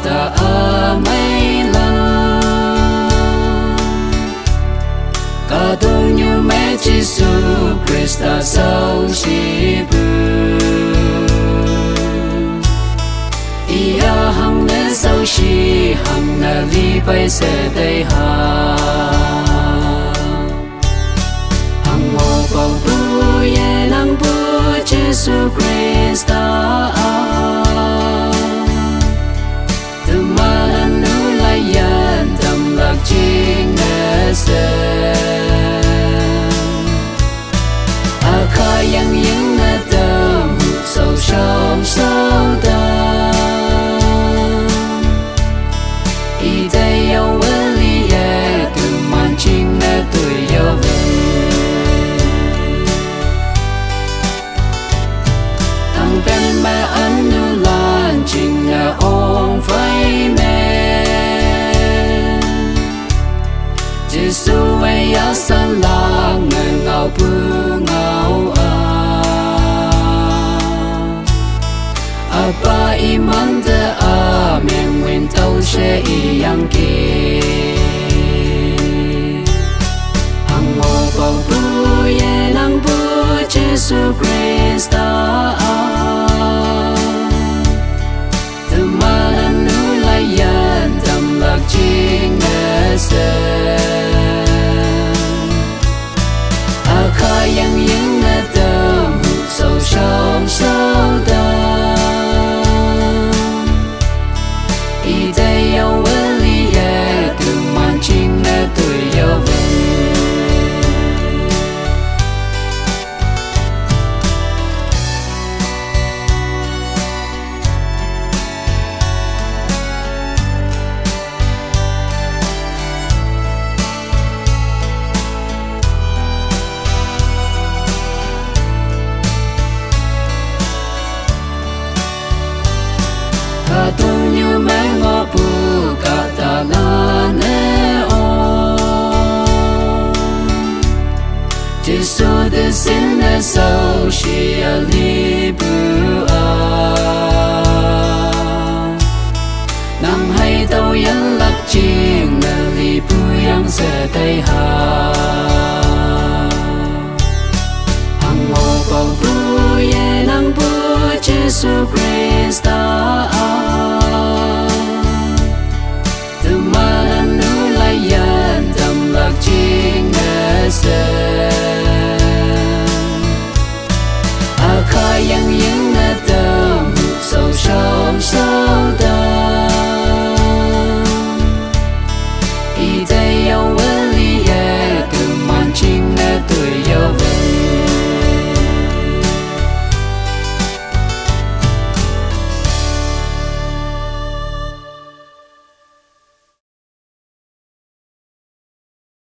ta ở mấy lần cả tung như mẹ Giêsu Christa sau chi bư ia hằng nè sau chi hằng nè li bay sẽ đây ha hằng ngô bao bu ye nang bu Giêsu Christa từ mà lần nu lại yên tâm lạc chính nè sẽ khai yang những nè tâm sâu trong sâu đậm ý đây yêu với lý từ màn chính nè tuổi yêu về thằng bên mẹ ân nu lan chính nè ôm với mẹ Giêsu ấy ya san la ngờ ngào bu ngào Apa iman de amen when tau she yang ki Hang mo bao bu ye nang bu Giêsu Christa từ mà lần nu lại yên tâm lạc chính nè sẽ khai yang những nè tâm sâu trong sâu đậm ý đây yêu với lý từ màn chính nè tuổi yêu về cả tung như mẹ ngõ bu cả ta la nè ô Giêsu de xin nè sau chi ali bu nang hay tàu yên lạc chim nè li bu yang sẽ tay ha